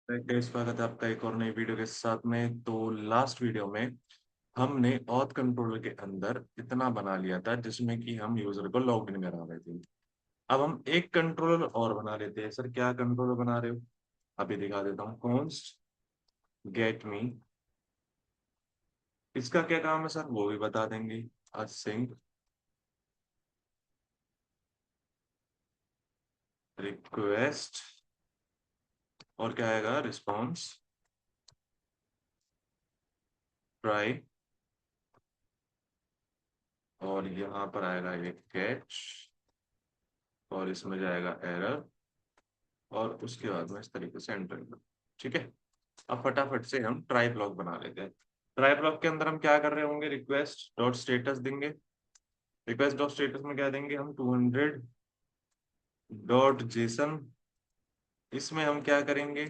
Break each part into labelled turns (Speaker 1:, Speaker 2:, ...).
Speaker 1: स्वागत है आपका एक और नई वीडियो के साथ में। तो लास्ट वीडियो में हमने ऑथ कंट्रोलर के अंदर इतना बना लिया था जिसमें कि हम यूजर को लॉग इन करा रहे थे। अब हम एक कंट्रोलर और बना लेते हैं। सर क्या कंट्रोलर बना रहे हो? अभी दिखा देता हूँ। कॉन्स्ट गेट मी, इसका क्या काम है सर वो भी बता देंगे। असिंक रिक्वेस्ट और क्या आएगा रिस्पॉन्स ट्राई, और यहाँ पर आएगा एक कैच और इसमें जाएगा एरर और उसके बाद में इस तरीके से एंटर कर। ठीक है। अब फटाफट से हम ट्राई ब्लॉक बना लेते हैं। ट्राई ब्लॉक के अंदर हम क्या कर रहे होंगे? रिक्वेस्ट डॉट स्टेटस देंगे। रिक्वेस्ट डॉट स्टेटस में क्या देंगे हम? 200 डॉट जेसन। इसमें हम क्या करेंगे?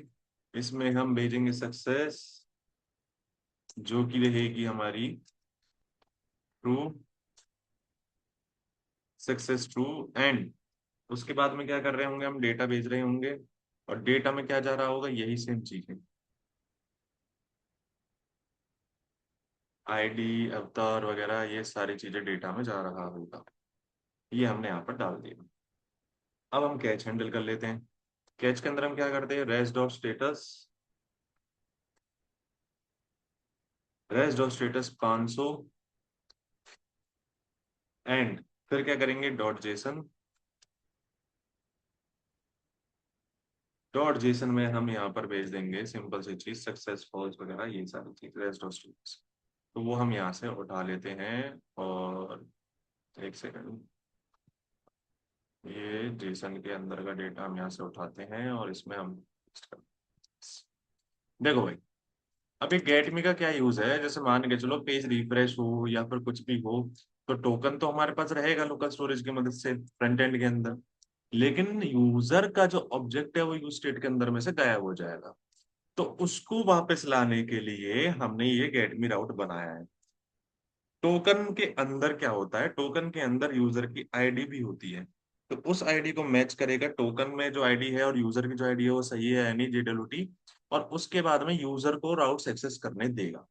Speaker 1: इसमें हम भेजेंगे सक्सेस, जो कि रहेगी हमारी ट्रू, सक्सेस ट्रू। एंड उसके बाद में क्या कर रहे होंगे? हम डेटा भेज रहे होंगे और डेटा में क्या जा रहा होगा? यही सेम चीज है, आईडी अवतार वगैरह ये सारी चीजें डेटा में जा रहा होगा। ये हमने यहाँ पर डाल दिया। अब हम कैच हैंडल कर लेते हैं। कैच के अंदर हम क्या करते हैं? Rest dot status, rest dot status 500 and फिर क्या करेंगे? Dot JSON. डॉट जेसन में हम यहाँ पर भेज देंगे सिंपल सी चीज, सक्सेस फॉल्स वगैरह ये सारी चीज रेस्ट डॉट स्टेटस। तो वो हम यहाँ से उठा लेते हैं और एक सेकंड, ये जेसन के अंदर का डेटा हम यहाँ से उठाते हैं और इसमें हम देखो भाई। अभी गेट मी का क्या यूज है? जैसे मान के चलो पेज रिफ्रेश हो या फिर कुछ भी हो, तो टोकन तो हमारे पास रहेगा लोकल स्टोरेज की मदद से फ्रंट एंड के अंदर, लेकिन यूजर का जो ऑब्जेक्ट है वो यूज स्टेट के अंदर में से गायब हो जाएगा। तो उसको वापस लाने के लिए हमने ये गेट मी राउट बनाया है। टोकन के अंदर क्या होता है? टोकन के अंदर यूजर की आईडी भी होती है। तो उस आईडी को मैच करेगा, टोकन में जो आईडी है और यूजर की जो आईडी है वो सही है यानी जेडब्ल्यूटी, और उसके बाद में यूजर को राउट्स एक्सेस करने देगा।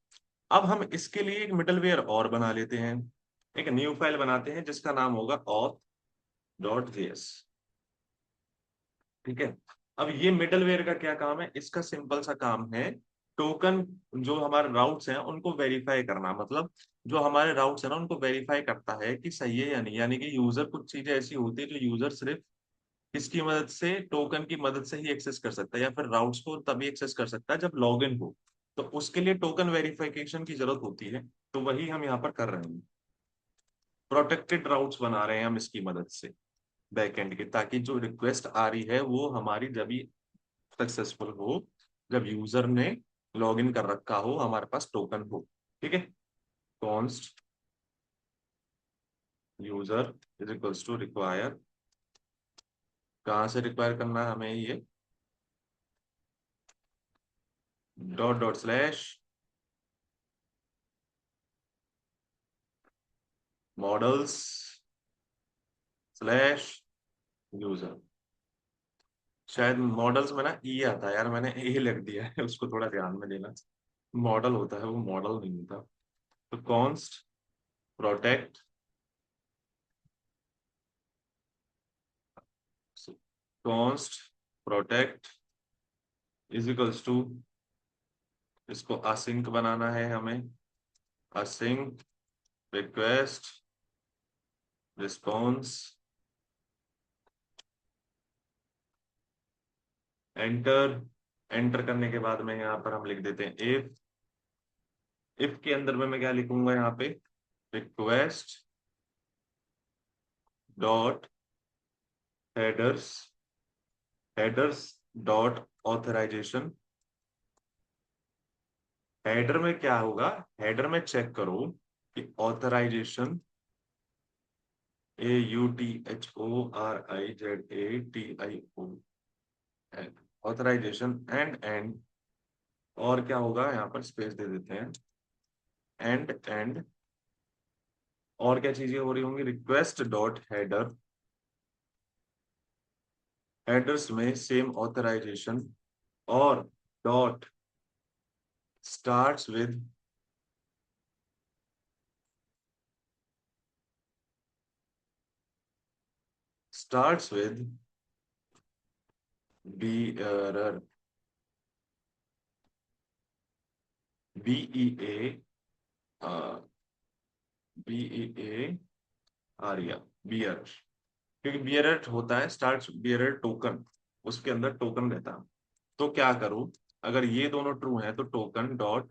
Speaker 1: अब हम इसके लिए एक मिडलवेयर और बना लेते हैं। एक न्यू फाइल बनाते हैं जिसका नाम होगा auth डॉट जेएस। ठीक है। अब ये मिडलवेयर का क्या काम है? इसका सिंपल सा काम है टोकन, जो हमारे राउट्स हैं उनको वेरीफाई करना। मतलब जो हमारे राउट्स हैं ना उनको वेरीफाई करता है कि सही है या नहीं। यानी कि यूजर, कुछ चीजें ऐसी होती है जो यूजर सिर्फ किसकी मदद से, टोकन की मदद से ही एक्सेस कर सकता है, या फिर राउट्स को तभी एक्सेस कर सकता है जब लॉगिन हो। तो उसके लिए टोकन वेरिफिकेशन की जरूरत होती है। तो वही हम यहाँ पर कर रहे हैं। प्रोटेक्टेड राउट्स बना रहे हैं हम इसकी मदद से बैकएंड के, ताकि जो रिक्वेस्ट आ रही है वो हमारी जब भी सक्सेसफुल हो, जब यूजर ने लॉग इन कर रखा हो, हमारे पास टोकन हो। ठीक है। Const user is equals to require, कहाँ से रिक्वायर करना है हमें? ये dot dot slash models slash user. शायद मॉडल्स में ना ई आता है यार, मैंने ए लिख दिया है, उसको थोड़ा ध्यान में देना। मॉडल होता है वो, मॉडल नहीं होता। तो const protect, const protect is equals to, इसको असिंक बनाना है हमें। Async request response enter. Enter करने के बाद में यहाँ पर हम लिख देते हैं इफ। इफ के अंदर में मैं क्या लिखूंगा यहाँ पे? Request dot headers, headers dot authorization. Header में क्या होगा? हेडर में चेक करो कि authorization, AUTHORIZATIO, authorization and and, और क्या होगा यहाँ पर? स्पेस दे देते हैं, एंड एंड। और क्या चीजें हो रही होंगी? रिक्वेस्ट डॉट हेडर, हेडर्स में सेम ऑथराइजेशन, और dot starts with bearer, BEA, BEAR, bearer, क्योंकि बियरर होता है स्टार्ट बियरर टोकन, उसके अंदर टोकन रहता है। तो क्या करूं, अगर ये दोनों ट्रू हैं तो token dot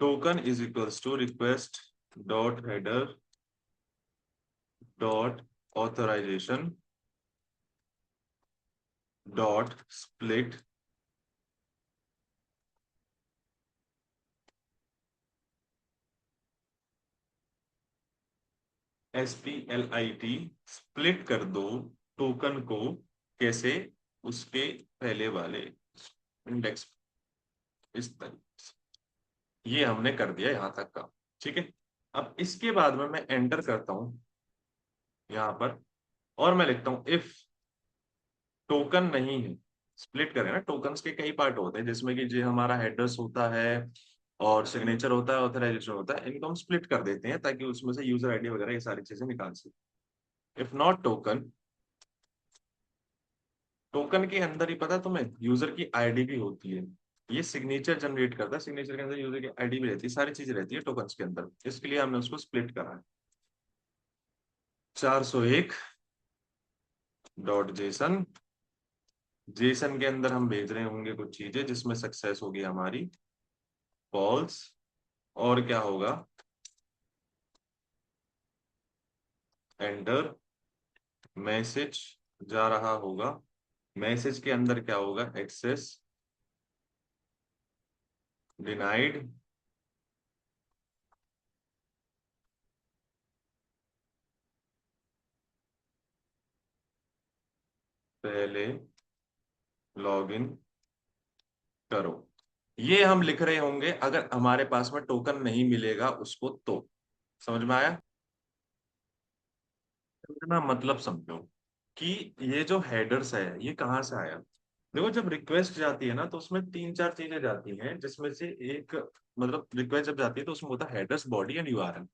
Speaker 1: token is equals to request dot header dot authorization dot split SPLIT, split कर दो टोकन को, कैसे, उसके पहले वाले इंडेक्स, इस तरीके से। ये हमने कर दिया यहां तक का। ठीक है, अब इसके बाद में मैं एंटर करता हूं यहां पर, और मैं लिखता हूं इफ टोकन नहीं है, स्प्लिट करें ना, टोकन्स के कई पार्ट होते हैं जिसमें कि जो हमारा हेडर्स होता है और सिग्नेचर होता है, ऑथराइजेशन होता है, इनको हम स्प्लिट कर देते हैं ताकि उसमें से यूजर आईडी वगैरह ये सारी चीजें निकाल सके। इफ नॉट टोकन, टोकन के अंदर ही पता है तुम्हें यूजर की आईडी भी होती है, ये सिग्नेचर जनरेट करता है, सिग्नेचर के अंदर यूजर की आईडी भी रहती है, सारी चीजें रहती है टोकन्स के अंदर, इसके लिए हमने उसको स्प्लिट करा है। 401 डॉट जेसन, जेसन के अंदर हम भेज रहे होंगे कुछ चीजें जिसमें सक्सेस होगी हमारी फॉल्स, और क्या होगा, एंटर मैसेज जा रहा होगा, मैसेज के अंदर क्या होगा, एक्सेस डिनाइड, पहले लॉगिन करो। ये हम लिख रहे होंगे अगर हमारे पास में टोकन नहीं मिलेगा उसको तो। समझ में आया? ना मतलब समझो कि ये जो हेडर्स है ये कहाँ से आया। देखो जब रिक्वेस्ट जाती है ना तो उसमें तीन चार चीजें जाती हैं, जिसमें से एक, मतलब रिक्वेस्ट जब जाती है तो उसमें होता है headers, body and URL.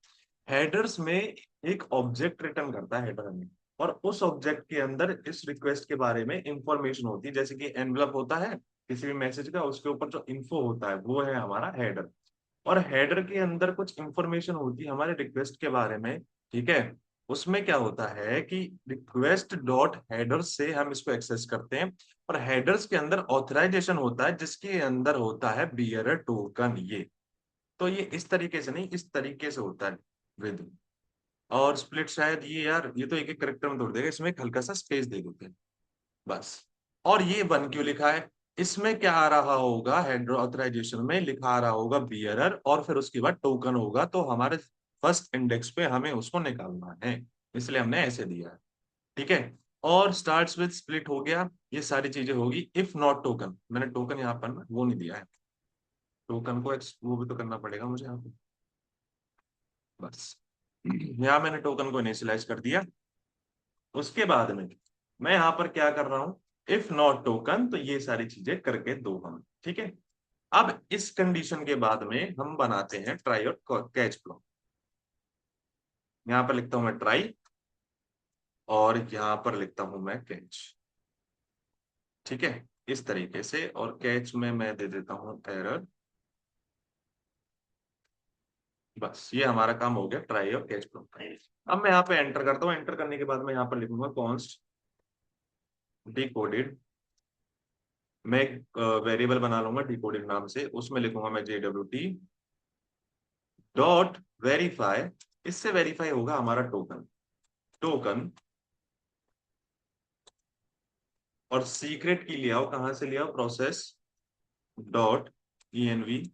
Speaker 1: Headers में एक ऑब्जेक्ट रिटर्न करता है हेडर में, और उस ऑब्जेक्ट के अंदर इस रिक्वेस्ट के बारे में इंफॉर्मेशन होती है, जैसे कि एनवलप होता है किसी भी मैसेज का, उसके ऊपर जो इन्फो होता है वो है हमारा हेडर। और हेडर के अंदर कुछ इंफॉर्मेशन होती है हमारे रिक्वेस्ट के बारे में। ठीक है, उसमें क्या होता है कि रिक्वेस्ट डॉट हेडर्स से हम इसको एक्सेस करते हैं, और हेडर्स के अंदर ऑथराइजेशन होता है जिसके अंदर होता है बियरर टोकन। ये तो ये इस तरीके से नहीं, इस तरीके से होता है विद, और स्प्लिट शायद ये, यार ये तो एक एक करेक्टर में तोड़ देगा, इसमें एक हल्का सा स्पेस दे देते हैं बस। और ये वन क्यों लिखा है, इसमें क्या आ रहा होगा, हेडर ऑथराइजेशन में लिखा आ रहा होगा बियरर, और फिर उसके बाद टोकन होगा, तो हमारे फर्स्ट इंडेक्स पे हमें उसको निकालना है, इसलिए हमने ऐसे दिया है। ठीक है, और स्टार्ट्स विद स्प्लिट हो गया, ये सारी चीजें होगी। इफ नॉट टोकन, मैंने टोकन यहाँ पर ना वो नहीं दिया है, टोकन को वो भी तो करना पड़ेगा मुझे यहाँ पे, बस यहाँ मैंने टोकन को इनिशियलाइज कर दिया। उसके बाद में मैं यहाँ पर क्या कर रहा हूँ, इफ नॉट टोकन, तो ये सारी चीजें करके दो हम। ठीक है, अब इस कंडीशन के बाद में हम बनाते हैं ट्राई और कैच फ्लो। यहां पर लिखता हूं मैं ट्राई, और यहां पर लिखता हूं मैं कैच। ठीक है, इस तरीके से, और कैच में मैं दे देता हूं एरर। बस ये हमारा काम हो गया ट्राई और कैच फ्लो। अब मैं यहाँ पे एंटर करता हूँ, एंटर करने के बाद मैं यहाँ पर लिखूंगा कॉन्स्ट डिकोडेड, मैं एक वेरिएबल बना लूंगा डिकोडेड नाम से, उसमें लिखूंगा मैं JWT डॉट वेरीफाई, इससे वेरीफाई होगा हमारा टोकन, टोकन, और सीक्रेट की ले आओ, कहां से ले आओ, process dot env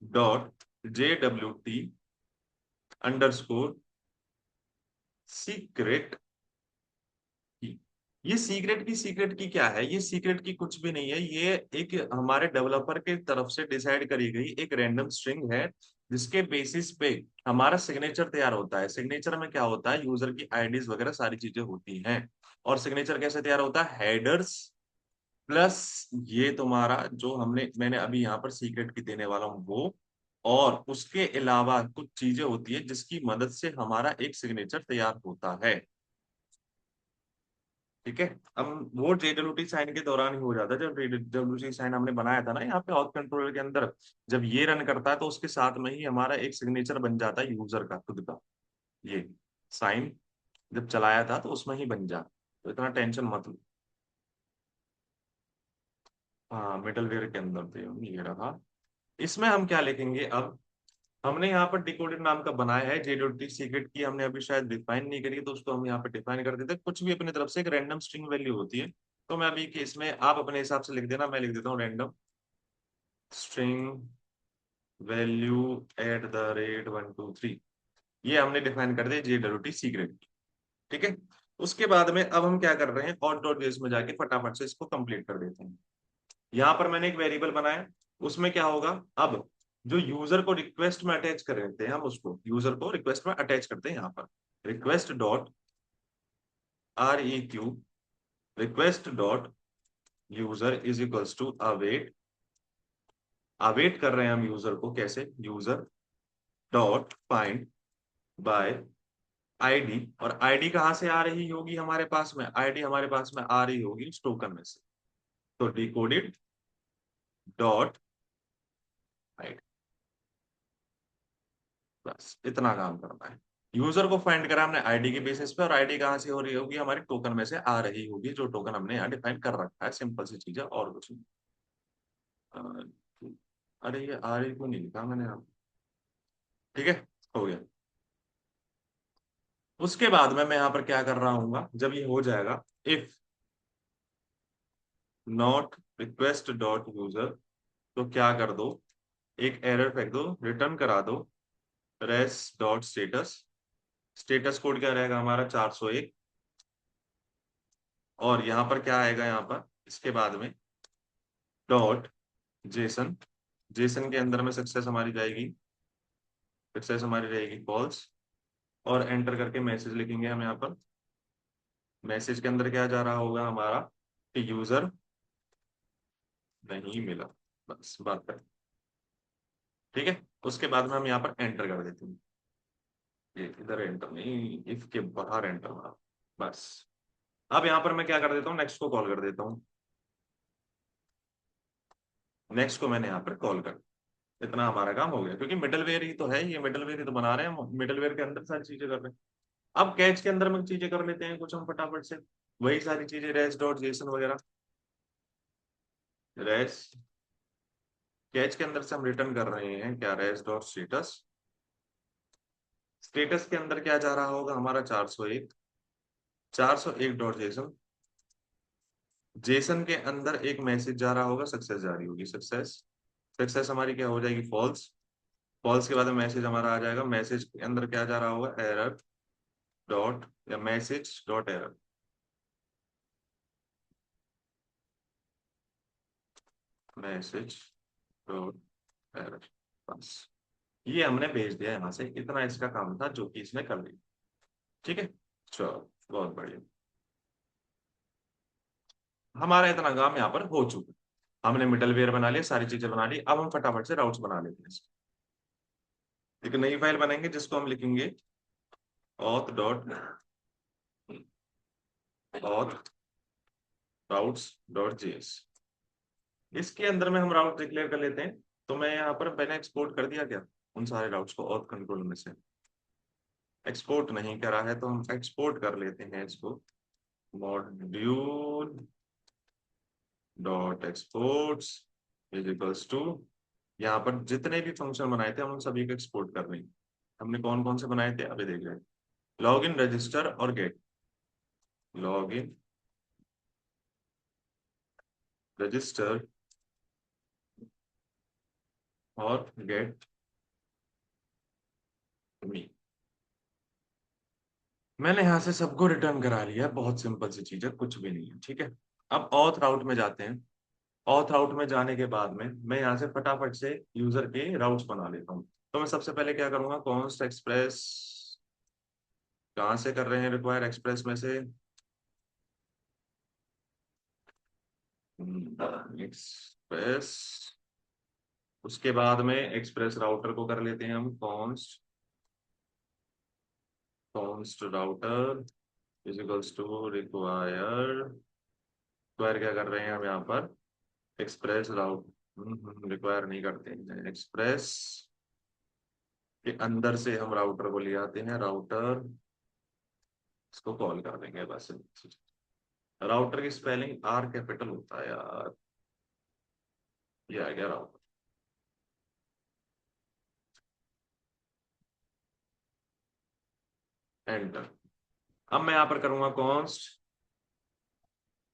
Speaker 1: dot JWT underscore secret की। ये सीक्रेट की क्या है, ये सीक्रेट की कुछ भी नहीं है, ये एक हमारे डेवलपर के तरफ से डिसाइड करी गई एक रैंडम स्ट्रिंग है, जिसके बेसिस पे हमारा सिग्नेचर तैयार होता है। सिग्नेचर में क्या होता है, यूजर की आईडीज वगैरह सारी चीजें होती हैं। और सिग्नेचर कैसे तैयार होता है, हेडर्स प्लस ये तुम्हारा जो मैंने अभी यहाँ पर सीक्रेट की देने वाला हूँ वो, और उसके अलावा कुछ चीजें होती है जिसकी मदद से हमारा एक सिग्नेचर तैयार होता है। ठीक है। अब वो JWT साइन के दौरान ही हो जाता है, जब JWT साइन हमने बनाया था ना यहाँ पे ऑथ कंट्रोलर के अंदर, जब ये रन करता है तो उसके साथ में ही हमारा एक सिग्नेचर बन जाता है यूजर का खुद का। ये साइन जब चलाया था तो उसमें ही बन जा, तो इतना टेंशन मत लो। हाँ मिडलवेयर के अंदर तो ये रहा। इसमें हम क्या लिखेंगे अब, हमने यहाँ पर डिकोडेड नाम का बनाया है, JWT सीक्रेट की हमने अभी शायद डिफाइन नहीं करी है, तो उसको हम यहाँ पे डिफाइन कर देते हैं। कुछ भी अपनी तरफ से एक रैंडम स्ट्रिंग वैल्यू होती है, तो मैं अभी के इसमें आप अपने हिसाब से लिख देना, मैं लिख देता हूँ रैंडम स्ट्रिंग वैल्यू @123। ये हमने डिफाइन कर दिया JWT सीक्रेट। ठीक है। उसके बाद में अब हम क्या कर रहे हैं, और डॉट बेस में जाके फटाफट से इसको कंप्लीट कर देते हैं। यहाँ पर मैंने एक वेरिएबल बनाया, उसमें क्या होगा, अब जो यूजर को रिक्वेस्ट में अटैच कर देते हैं, हम उसको यूजर को रिक्वेस्ट में अटैच करते हैं यहाँ पर, request dot REQ, request dot user is equals to await. Await कर रहे हैं हम यूजर को, कैसे, user dot find by ID, और ID कहाँ से आ रही होगी हमारे पास में, ID हमारे पास में आ रही होगी उस टोकन में से, तो डिकोडेड डॉट ID, बस इतना काम करना है। यूजर को फाइंड करा हमने ID के बेसिस पे, और ID कहाँ से हो रही होगी, हमारे टोकन में से आ रही होगी, जो टोकन हमने यहाँ डिफाइन कर रखा है। सिंपल सी चीज है और कुछ नहीं। अरे ये RE को नहीं लिखा मैंने यहाँ। ठीक है, हो गया। उसके बाद में मैं यहाँ पर क्या कर रहा हूँ, जब ये हो जाएगा, if not request dot user, तो क्या कर दो, एक एरर फेंक दो, रिटर्न करा दो res dot status. Status code क्या रहेगा हमारा 401, और यहाँ पर क्या आएगा, यहाँ पर इसके बाद में डॉट जेसन। जेसन के अंदर में सक्सेस हमारी जाएगी, सक्सेस हमारी रहेगी फॉल्स, और एंटर करके मैसेज लिखेंगे हम यहाँ पर। मैसेज के अंदर क्या जा रहा होगा हमारा, कि यूजर नहीं मिला, बस बात कर। ठीक है। उसके बाद में हम यहाँ पर एंटर कर देते हैं, ये इधर एंटर नहीं, इफ के बाहर एंटर मारा, बस। अब यहाँ पर मैं क्या कर देता हूँ, नेक्स्ट को कॉल कर देता हूँ। नेक्स्ट को मैंने यहाँ पर कॉल कर, इतना हमारा काम हो गया, क्योंकि मिडलवेयर ही तो है, ये मिडलवेयर ही तो बना रहे हैं, मिडलवेयर के अंदर सारी चीजें कर रहे हैं। अब कैच के अंदर में चीजें कर लेते हैं कुछ हम फटाफट से, वही सारी चीजें रेस डॉट जेसन वगैरह। रेस कैच के अंदर से हम रिटर्न कर रहे हैं क्या, रेस डॉट स्टेटस। स्टेटस के अंदर क्या जा रहा होगा हमारा 401, 401 डॉट जेसन। जेसन के अंदर एक मैसेज जा रहा होगा, सक्सेस जा रही होगी, सक्सेस। सक्सेस हमारी क्या हो जाएगी, फॉल्स। फॉल्स के बाद में मैसेज हमारा आ जाएगा, मैसेज के अंदर क्या जा रहा होगा, एरर डॉट, या message dot error, message dot error, बस। ये हमने भेज दिया यहाँ से, इतना इसका काम था जो कि इसने कर लिया। ठीक है, चलो बहुत बढ़िया, हमारा इतना काम यहाँ पर हो चुका। हमने मिडलवेयर बना लिया, सारी चीजें बना ली, अब हम फटाफट से राउट्स बना लेते हैं। एक नई फाइल बनाएंगे जिसको हम लिखेंगे auth dot auth routes dot JS. इसके अंदर में हम राउट डिक्लेयर कर लेते हैं। तो मैं यहाँ पर मैंने एक्सपोर्ट कर दिया क्या, उन सारे राउट्स को auth कंट्रोल में से। एक्सपोर्ट नहीं करा है तो हम एक्सपोर्ट कर लेते हैं इसको, module dot exports is equals to, यहाँ पर जितने भी फंक्शन बनाए थे हम उन सभी को एक्सपोर्ट कर रहे हैं। हमने कौन कौन से बनाए थे अभी देख रहे हैं, लॉग इन, रजिस्टर और गेट। लॉग इन, रजिस्टर और गेट मी। मैंने यहाँ से सबको रिटर्न करा लिया, बहुत सिंपल सी चीज है, कुछ भी नहीं है। ठीक है। अब ऑथ राउट में जाते हैं। ऑथ राउट में जाने के बाद में मैं यहाँ से फटाफट से यूजर के राउट्स बना लेता हूँ। तो मैं सबसे पहले क्या करूंगा, कॉन्स्ट एक्सप्रेस, कहाँ से कर रहे हैं रिक्वायर, एक्सप्रेस में से। एक्सप्रेस, उसके बाद में एक्सप्रेस राउटर को कर लेते हैं हम const, const router is equals to require, require क्या कर रहे हैं हम यहाँ पर, एक्सप्रेस राउट, रिक्वायर नहीं करते हैं, एक्सप्रेस के अंदर से हम राउटर को ले आते हैं, राउटर, इसको कॉल कर देंगे बस। राउटर की स्पेलिंग आर कैपिटल होता है यार, ये आ गया राउटर, एंटर। अब मैं यहाँ पर करूंगा कॉन्स्ट,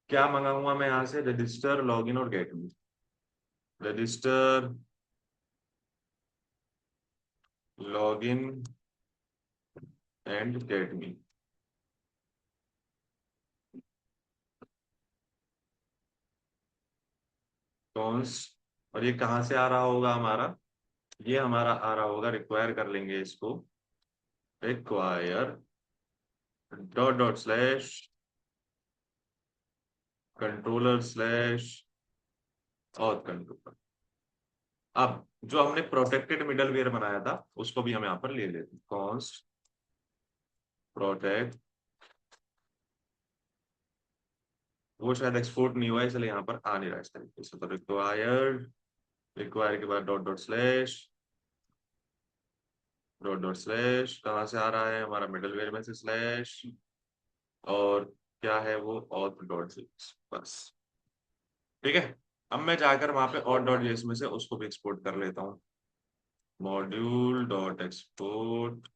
Speaker 1: क्या मंगाऊंगा मैं यहाँ से, रजिस्टर, लॉगिन और get me, register, login and get me, const. और ये कहाँ से आ रहा होगा हमारा, ये हमारा आ रहा होगा, रिक्वायर कर लेंगे इसको, require dot dot slash controller slash और कंट्रोलर। अब जो हमने प्रोटेक्टेड मिडलवेयर बनाया था उसको भी हम यहाँ पर ले लेते हैं, कॉन्स्ट प्रोटेक्ट, वो शायद एक्सपोर्ट नहीं हुआ है इसलिए यहाँ पर आ नहीं रहा इस तरीके से, तो रिक्वायर्ड, रिक्वायर के बाद dot dot slash, dot dot slash कहाँ से आ रहा है हमारा, मिडलवेयर में से स्लैश, और क्या है वो, ऑथ डॉट जेएस, बस। ठीक है, अब मैं जाकर वहां पे ऑथ डॉट जेएस में से उसको भी एक्सपोर्ट कर लेता हूँ, मॉड्यूल डॉट एक्सपोर्ट,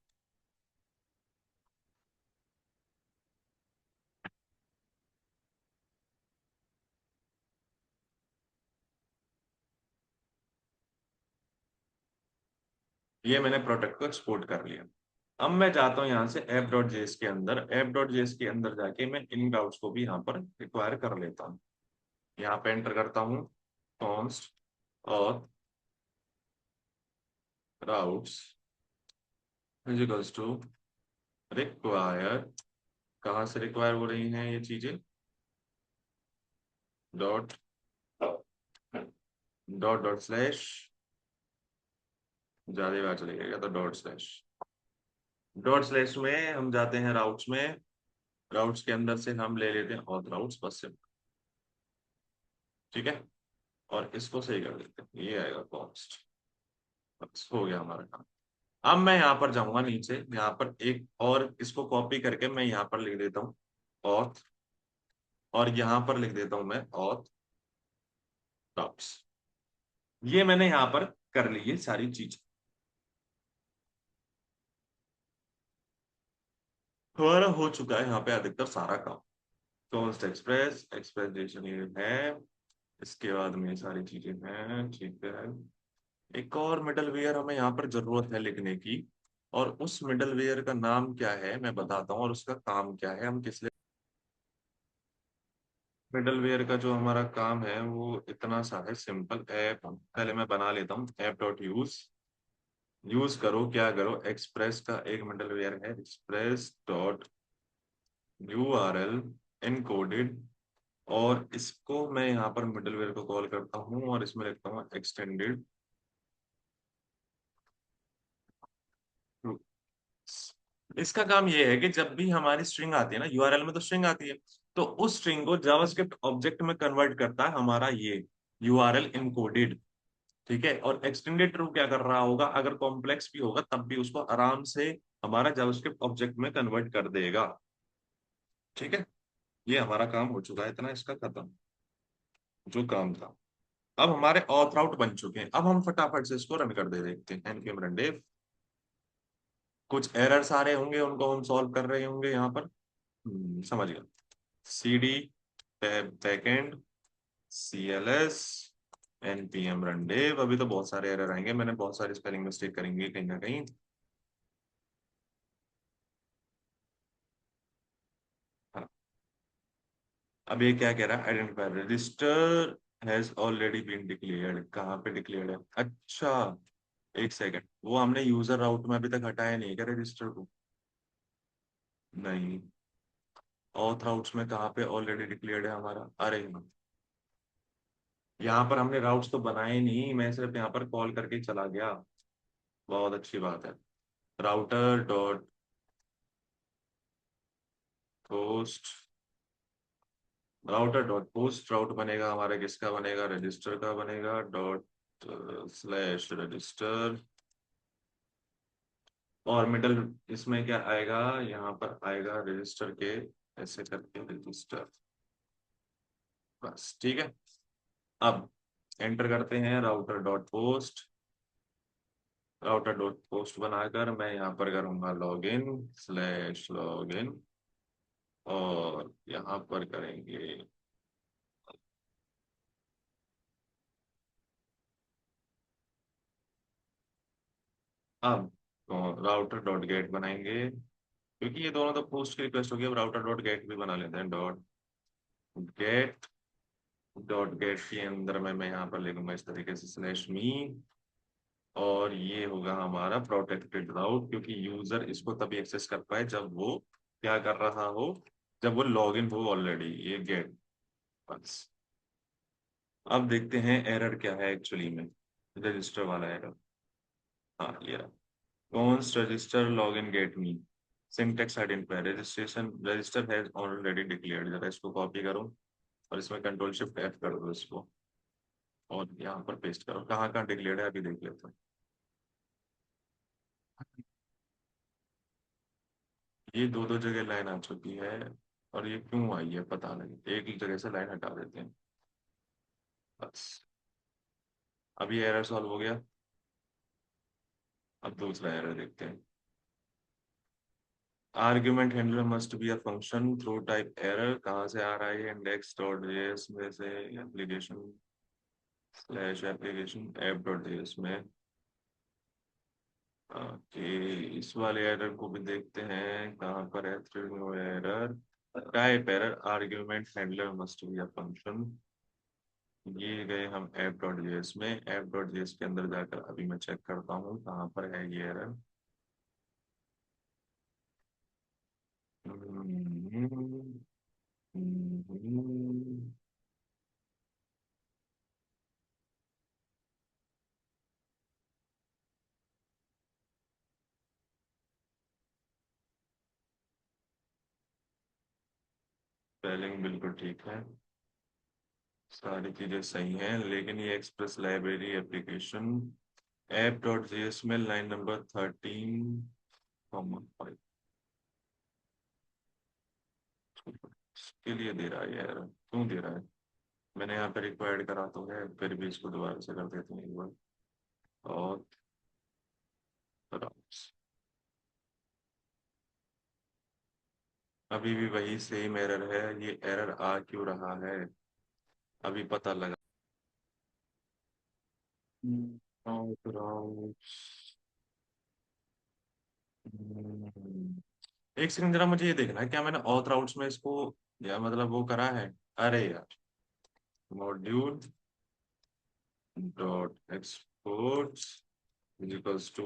Speaker 1: ये मैंने प्रोडक्ट को एक्सपोर्ट कर लिया। अब मैं जाता हूँ यहाँ से ऐप डॉट जेएस के अंदर, ऐप डॉट जेएस के अंदर जाके मैं इन राउट्स को भी यहाँ पर रिक्वायर कर लेता हूँ, यहाँ पे एंटर करता हूँ, कॉन्स्ट और राउट्स इजिकल्स टू रिक्वायर, कहाँ से रिक्वायर हो रही हैं ये चीजें, डॉट डॉट डॉट स्लैश, ज्यादा बार चले गया तो डॉट स्लैश, डॉट स्लैश में हम जाते हैं राउट्स में, राउट्स के अंदर से हम ले लेते हैं ऑथ राउट्स बस से, ठीक है, और इसको सही कर देते हैं, ये आएगा कॉस्ट, बस हो गया हमारा काम। अब मैं यहाँ पर जाऊंगा नीचे, यहाँ पर एक और इसको कॉपी करके मैं यहाँ पर लिख देता हूँ ऑथ, और यहाँ पर लिख देता हूँ मैं ऑथ टॉप्स, ये मैंने यहाँ पर कर ली ये सारी चीज, हमारा हो चुका है यहाँ पे अधिकतर सारा काम, कॉन्स्ट एक्सप्रेस, एक्सप्रेस ये है, इसके बाद में ये सारी चीजें हैं, ठीक है। एक और मिडलवेयर हमें यहाँ पर जरूरत है लिखने की, और उस मिडलवेयर का नाम क्या है मैं बताता हूँ, और उसका काम क्या है, हम किस लिए, मिडलवेयर का जो हमारा काम है वो इतना सा है, सिंपल ऐप, पहले मैं बना लेता हूँ, ऐप डॉट यूज, यूज करो क्या करो, एक्सप्रेस का एक मिडलवेयर है, एक्सप्रेस डॉट URL एनकोडेड, और इसको मैं यहाँ पर मिडलवेयर को कॉल करता हूँ और इसमें लिखता हूँ एक्सटेंडेड, इसका काम ये है कि जब भी हमारी स्ट्रिंग आती है ना, यूआरएल में तो स्ट्रिंग आती है, तो उस स्ट्रिंग को जावास्क्रिप्ट ऑब्जेक्ट में कन्वर्ट करता है हमारा ये यूआरएल इनकोडेड, ठीक है। और एक्सटेंडेड ट्रू क्या कर रहा होगा, अगर कॉम्प्लेक्स भी होगा तब भी उसको आराम से हमारा जावास्क्रिप्ट ऑब्जेक्ट में कन्वर्ट कर देगा, ठीक है। ये हमारा काम हो चुका है, इतना इसका खत्म जो काम था। अब हमारे ऑथ आउट बन चुके हैं, अब हम फटाफट से इसको रन कर दे देखते हैं, npm run dev, कुछ एरर्स आ रहे होंगे उनको हम सॉल्व कर रहे होंगे यहाँ पर, समझ गया, CD backend CLS npm run dev, अभी तो बहुत सारे एरर आएंगे, मैंने बहुत सारी स्पेलिंग मिस्टेक करेंगे कहीं ना कहीं। हाँ, अब ये क्या कह रहा है, identifier register has already been declared, कहाँ पे डिक्लेयर्ड है, अच्छा एक सेकंड, वो हमने यूजर राउट में अभी तक हटाया नहीं है क्या रजिस्टर को, नहीं, ऑथ राउट्स में कहाँ पे ऑलरेडी डिक्लेयर्ड है हमारा, अरे हाँ, यहाँ पर हमने राउट्स तो बनाए नहीं, मैं सिर्फ यहाँ पर कॉल करके चला गया। बहुत अच्छी बात है। Router dot post, router dot post route बनेगा हमारा, किसका बनेगा, रजिस्टर का बनेगा, डॉट स्लैश रजिस्टर। और मिडल इसमें क्या आएगा, यहाँ पर आएगा रजिस्टर के, ऐसे करके रजिस्टर, बस ठीक है। अब एंटर करते हैं router dot post, router dot post बनाकर मैं यहाँ पर करूंगा लॉगिन स्लैश लॉगिन, और यहाँ पर करेंगे अब राउटर डॉट गेट बनाएंगे, क्योंकि ये दोनों तो पोस्ट की रिक्वेस्ट होगी, अब राउटर डॉट गेट भी बना लेते हैं। डॉट गेट, डॉट गेट के अंदर में मैं यहाँ पर लिखूंगा इस तरीके से स्लैश मी, और ये होगा हमारा प्रोटेक्टेड राउट, क्योंकि यूजर इसको तभी एक्सेस कर पाए जब वो क्या कर रहा हो, जब वो लॉग इन हो ऑलरेडी, ये गेट, बस। अब देखते हैं एरर क्या है एक्चुअली में, रजिस्टर वाला एरर। हाँ ये रहा, const register log in get me, syntax identifier registration register has already declared. जरा इसको कॉपी करो और इसमें कंट्रोल शिफ्ट एफ कर दो इसको, और यहाँ पर पेस्ट करो। कहाँ कहाँ डिक्लेयर्ड है अभी देख लेते हैं। ये दो दो जगह लाइन आ चुकी है, और ये क्यों आई है पता नहीं, एक ही जगह से लाइन हटा देते हैं, बस। अब ये एरर सॉल्व हो गया। अब दूसरा एरर देखते हैं। Argument handler must be a function through type error, कहाँ से आ रहा है, इंडेक्स डॉट जेएस में से, application slash application app dot JS में। ओके, इस वाले एरर को भी देखते हैं कहाँ पर है, through error type error argument handler must be a function. ये गए हम ऐप डॉट जेएस में, ऐप डॉट जेएस के अंदर जाकर अभी मैं चेक करता हूँ कहाँ पर है ये एरर। स्पेलिंग बिल्कुल ठीक है, सारी चीजें सही हैं, लेकिन ये express library application app dot JS में लाइन नंबर 13 के लिए दे रहा है यार, क्यों दे रहा है। मैंने यहाँ पे रिक्वायर्ड करा तो है, फिर भी इसको दोबारा से कर देते हैं एक बार। और अभी भी वही सेम एरर है, ये एरर आ क्यों रहा है, अभी पता लगा। और एक सेकंड, जरा मुझे ये देखना है क्या मैंने ऑथ राउट्स में इसको, या मतलब वो करा है। अरे यार, module dot export equals to,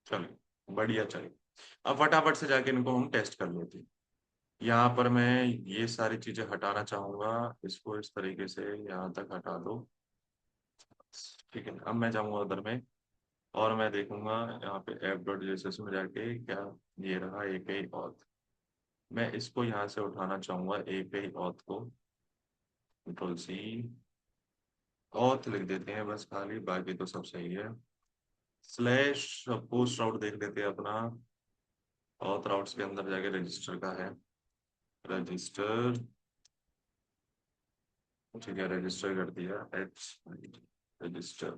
Speaker 1: चलो बढ़िया, चलो अब फटाफट से जाके इनको हम टेस्ट कर लेते हैं। यहाँ पर मैं ये सारी चीजें हटाना चाहूंगा, इसको इस तरीके से यहाँ तक हटा दो, ठीक है। अब मैं जाऊंगा उधर में, और मैं देखूंगा यहाँ पे ऐप डॉट जेएसएस में जाके क्या, ये रहा एपीआई ऑथ। मैं इसको यहाँ से उठाना चाहूंगा एपीआई ऑथ को, कंट्रोल सी, ऑथ लिख देते हैं बस खाली, बाकी तो सब सही है। स्लैश पोस्ट राउट देख लेते हैं अपना, ऑथ राउट्स के अंदर जाके रजिस्टर का है, रजिस्टर, ठीक है रजिस्टर कर दिया, एच रजिस्टर।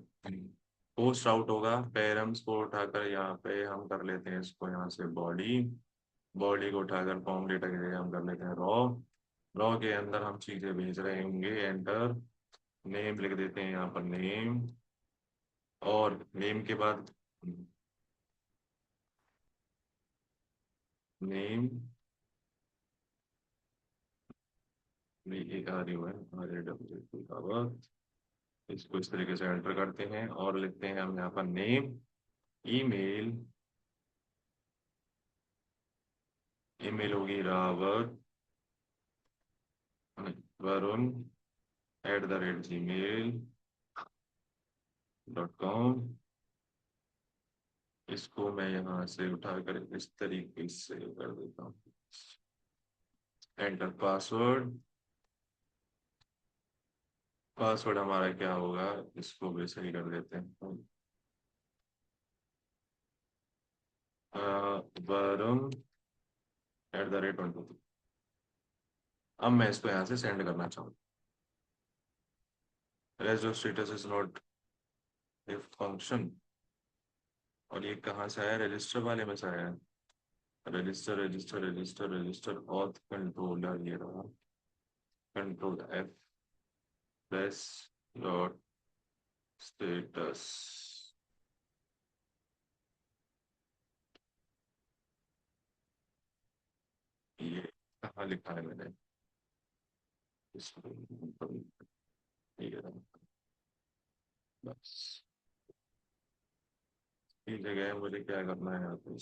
Speaker 1: पोस्ट आउट होगा, पैरम्स को उठाकर यहाँ पे हम कर लेते हैं इसको यहाँ से बॉडी, बॉडी को उठाकर फॉर्म डेटा की जगह हम कर लेते हैं रॉ, रॉ के अंदर हम चीजें भेज रहे होंगे, एंटर, नेम लिख देते हैं यहाँ पर नेम, और नेम के बाद नेम, एक आ रही है RAW, इसको इस तरीके से एंटर करते हैं और लिखते हैं हम यहाँ पर नेम, ईमेल, ईमेल होगी रावत, वरुण @gmail.com। इसको मैं यहाँ से उठाकर इस तरीके से कर देता हूँ। Enter password. पासवर्ड हमारा क्या होगा, इसको भी सही कर देते हैं। वरुण @123। अब मैं इसको यहाँ से सेंड करना चाहूँ। रेजो status is not if function. और ये कहाँ से आया, रजिस्टर वाले में से आया है। Register register register register auth controller, ये रहा। Control F, press dot status. ये कहाँ लिखा है मैंने इसको, ये रहा। बस ये जगह मुझे क्या करना है यहाँ पे,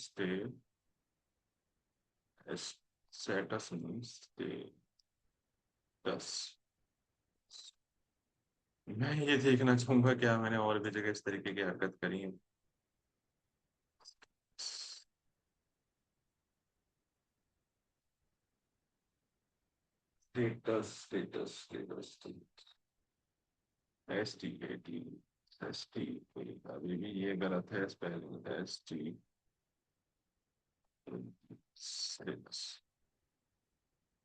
Speaker 1: स्टेटस नहीं, स्टेटस। मैं ये देखना चाहूंगा क्या मैंने और भी जगह इस तरीके की हरकत करी है। Status status status STAT ST। अभी भी ये गलत है स्पेलिंग, स्टेटस।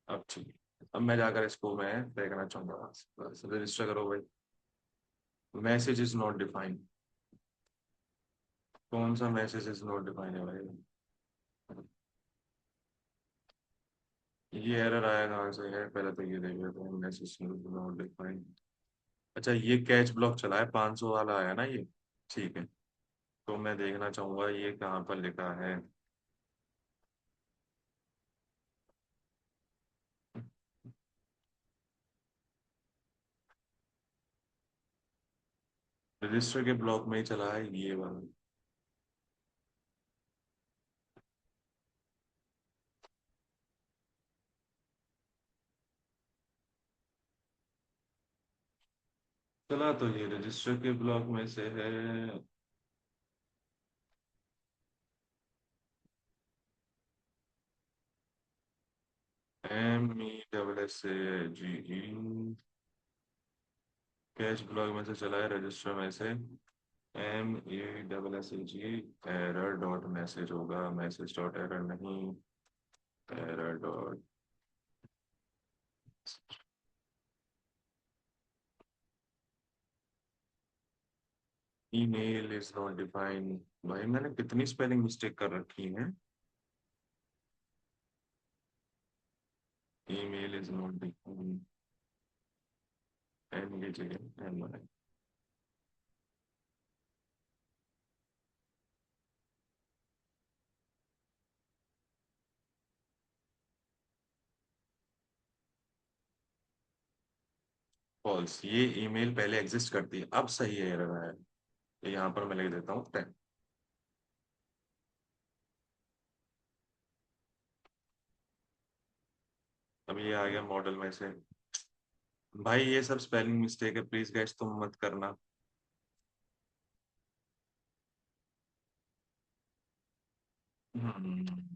Speaker 1: अब ठीक है, अब मैं जाकर इसको मैं देखना चाहूंगा। रजिस्टर करो भाई। Message is not defined. कौन सा मैसेज इज नॉट डिफाइंड है भाई। ये एरर आया कहाँ से है, पहले तो ये देख लेते हैं, मैसेज नॉट डिफाइंड। अच्छा ये कैच ब्लॉक चला है, 500 वाला आया ना ये। ठीक है, तो मैं देखना चाहूंगा ये कहाँ पर लिखा है। रजिस्टर के ब्लॉक में ही चला है ये वाला। चला तो ये रजिस्टर के ब्लॉक में से है। MESSAGE। कैश ब्लॉक में से चला है, रजिस्टर में से। MESSAG। एरर डॉट मैसेज होगा, मैसेज डॉट एरर नहीं। Error dot. Email is not defined. भाई मैंने कितनी स्पेलिंग मिस्टेक कर रखी है। Email is not defined. M की जगह MI। फॉल्स, ये ईमेल पहले एग्जिस्ट करती है, अब सही है एरर आया है। तो यहाँ पर मैं लिख देता हूँ 10। अब ये आ गया मॉडल में से। भाई ये सब स्पेलिंग मिस्टेक है, प्लीज गाइस तुम मत करना। हम्म।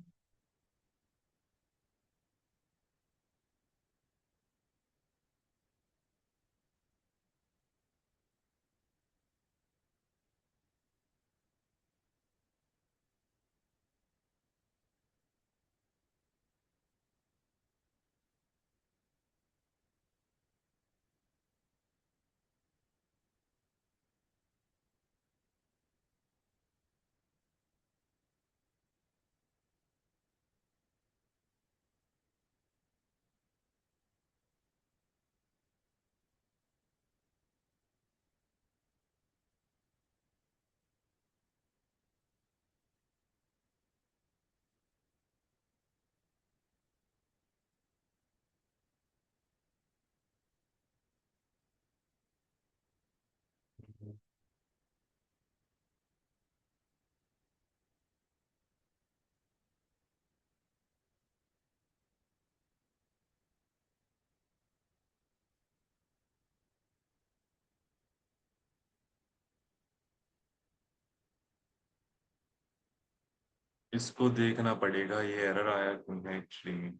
Speaker 1: इसको देखना पड़ेगा ये एरर आया क्यों है एक्चुअली।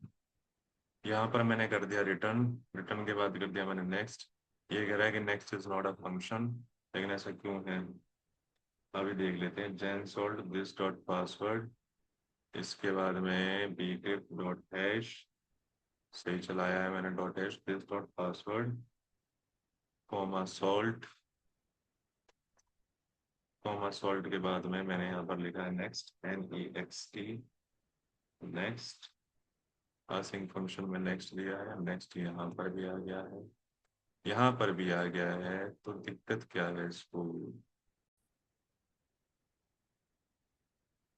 Speaker 1: यहाँ पर मैंने कर दिया रिटर्न, रिटर्न के बाद कर दिया मैंने नेक्स्ट। ये कह रहा है कि next is not a function, लेकिन ऐसा क्यों है अभी देख लेते हैं। जेन सोल्ड दिस डॉट पासवर्ड, इसके बाद में bcrypt डॉट हैश, सही चलाया है मैंने, dot hash this dot password comma salt, comma salt के बाद में मैंने यहाँ पर लिखा है next, NEXT, next. Passing function में नेक्स्ट दिया है, नेक्स्ट यहाँ पर भी आ गया है, यहाँ पर भी आ गया है, तो दिक्कत क्या है इसको।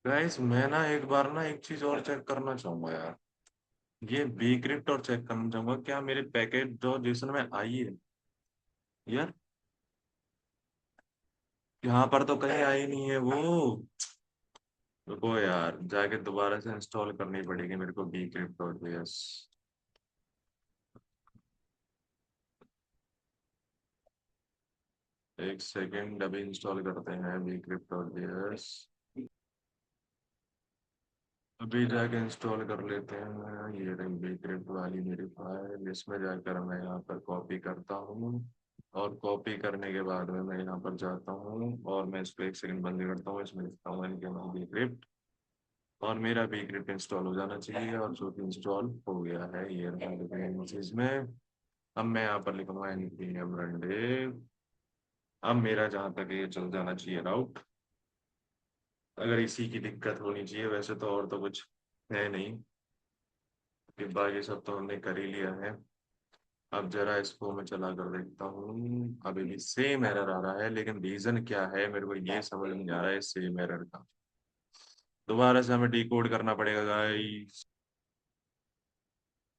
Speaker 1: गाइस मैं ना एक बार ना एक चीज और चेक करना चाहूंगा यार, ये bcrypt और चेक करना चाहूंगा क्या मेरे पैकेट जो जेसन में आई है यार। यहाँ पर तो कहीं आई नहीं है वो। रुको यार, जाके दोबारा से इंस्टॉल करनी पड़ेगी मेरे को bcrypt.js। एक सेकेंड, अभी इंस्टॉल करते हैं bcrypt.js। अभी जाके इंस्टॉल कर लेते हैं। ये रही bcrypt वाली मेरी फाइल, इसमें जाकर मैं यहाँ पर कॉपी करता हूँ, और कॉपी करने के बाद में मैं यहाँ पर जाता हूँ और मैं इसको एक सेकंड बंद करता हूँ, इसमें लिखता हूँ bcrypt, और मेरा bcrypt इंस्टॉल हो जाना चाहिए, और जो कि इंस्टॉल हो गया है ये रहा चीज में। अब मैं यहाँ पर लिखूंगा npm rundev। अब मेरा जहाँ तक ये चल जाना चाहिए राउट, अगर इसी की दिक्कत होनी चाहिए, वैसे तो और तो कुछ है नहीं, कि बाकी सब तो हमने कर ही लिया है। अब जरा इसको मैं चला कर देखता हूँ, अभी भी सेम एरर आ रहा है, लेकिन रीजन क्या है मेरे को ये समझ नहीं आ रहा है सेम एरर का। दोबारा से हमें डिकोड करना पड़ेगा गाइस।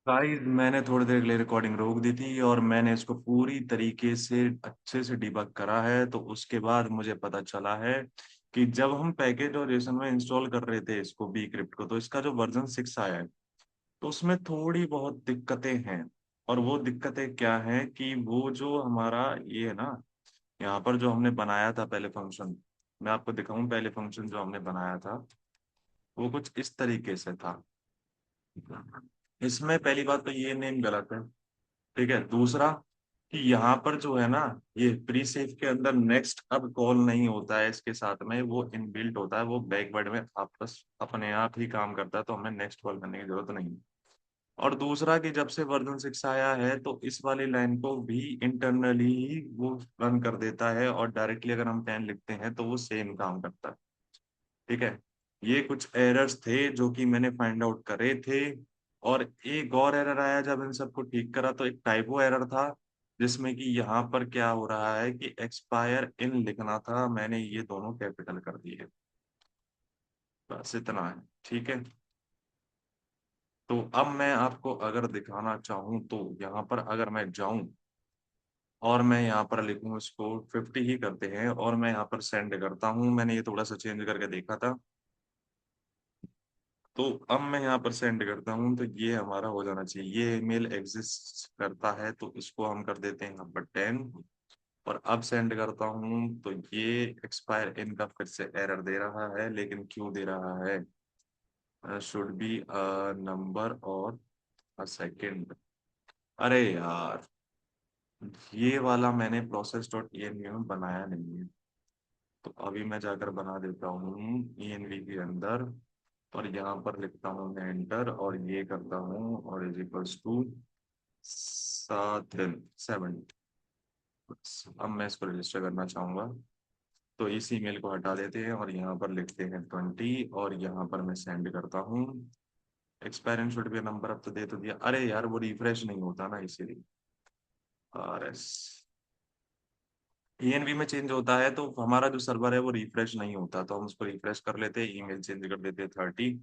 Speaker 1: गाइस मैंने थोड़ी देर के लिए रिकॉर्डिंग रोक दी थी, और मैंने इसको पूरी तरीके से अच्छे से डिबग करा है, तो उसके बाद मुझे पता चला है कि जब हम पैकेज और जेसन में इंस्टॉल कर रहे थे इसको bcrypt को, तो इसका जो वर्जन 6 आया है तो उसमें थोड़ी बहुत दिक्कतें हैं। और वो दिक्कतें क्या हैं कि वो जो हमारा ये है ना, यहाँ पर जो हमने बनाया था पहले फंक्शन, मैं आपको दिखाऊं पहले फंक्शन जो हमने बनाया था, वो कुछ इस तरीके से था। इसमें पहली बात तो ये नेम गलत है, ठीक है। दूसरा कि यहाँ पर जो है ना, ये प्री सेव के अंदर नेक्स्ट अब कॉल नहीं होता है, इसके साथ में वो इनबिल्ट होता है, वो बैकवर्ड में आपस अपने आप ही काम करता है, तो हमें नेक्स्ट कॉल करने की जरूरत नहीं है। और दूसरा कि जब से वर्जन 6 आया है तो इस वाली लाइन को भी इंटरनली ही वो रन कर देता है, और डायरेक्टली अगर हम 10 लिखते हैं तो वो सेम काम करता है, ठीक है। ये कुछ एरर्स थे जो कि मैंने फाइंड आउट करे थे। और एक और एरर आया जब इन सबको ठीक करा, तो एक टाइपो एरर था, जिसमें कि यहाँ पर क्या हो रहा है कि एक्सपायर इन लिखना था, मैंने ये दोनों कैपिटल कर दिए। बस इतना है, ठीक है। तो अब मैं आपको अगर दिखाना चाहूँ तो यहाँ पर अगर मैं जाऊं और मैं यहाँ पर लिखूं इसको 50 ही करते हैं, और मैं यहाँ पर सेंड करता हूँ, मैंने ये थोड़ा सा चेंज करके देखा था, तो अब मैं यहाँ पर सेंड करता हूँ तो ये हमारा हो जाना चाहिए। ये ईमेल एग्जिस्ट करता है तो इसको हम कर देते हैं यहाँ पर 10, और अब सेंड करता हूँ तो ये एक्सपायर इन का फिर से एरर दे रहा है, लेकिन क्यों दे रहा है, शुड बी अ नंबर और अ सेकेंड। अरे यार, ये वाला मैंने process.env में बनाया नहीं है, तो अभी मैं जाकर बना देता हूँ env के अंदर, और यहाँ पर लिखता हूँ मैं एंटर, और ये करता हूँ और इज इक्वल्स टू 7 अब मैं इसको रजिस्टर करना चाहूंगा, तो इस ईमेल को हटा देते हैं और यहाँ पर लिखते हैं 20, और यहाँ पर मैं सेंड करता हूँ। एक्सपायरेंट शुड बी नंबर, अब तो दे तो दिया, अरे यार वो रिफ्रेश नहीं होता ना इसीलिए। RS ENV में चेंज होता है तो हमारा जो सर्वर है वो रिफ्रेश नहीं होता, तो हम उसको रिफ्रेश कर लेते हैं, ईमेल चेंज कर देते हैं 30,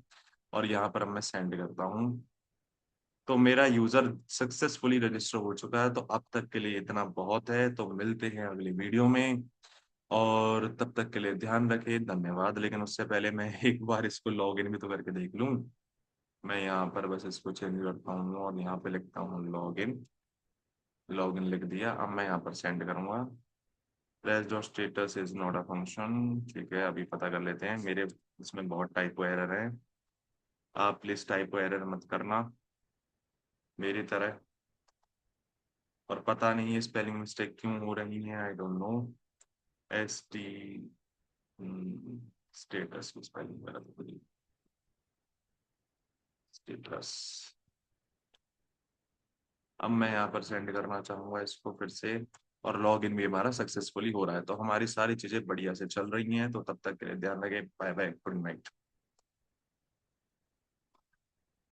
Speaker 1: और यहाँ पर अब मैं सेंड करता हूँ, तो मेरा यूजर सक्सेसफुली रजिस्टर हो चुका है। तो अब तक के लिए इतना बहुत है, तो मिलते हैं अगली वीडियो में, और तब तक के लिए ध्यान रखें, धन्यवाद। लेकिन उससे पहले मैं एक बार इसको लॉग इन भी तो करके देख लूँ। मैं यहाँ पर बस इसको चेंज करता हूँ और यहाँ पे लिखता हूँ लॉग इन, लॉग इन लिख दिया, अब मैं यहाँ पर सेंड करूंगा। Place dot status is not a function. ठीक है, अभी पता कर लेते हैं। मेरे इसमें बहुत टाइपो एरर है। आप प्लीज टाइपो एरर मत करना मेरी तरह। और पता नहीं ये स्पेलिंग मिस्टेक क्यों हो रही है, I don't know. S T status की स्पेलिंग गलत हो गई। स्टेटस। अब मैं यहाँ पर सेंड करना चाहूंगा इसको फिर से। और लॉग इन भी हमारा सक्सेसफुली हो रहा है, तो हमारी सारी चीजें बढ़िया से चल रही हैं। तो तब तक के लिए ध्यान रखें। Bye bye, good night.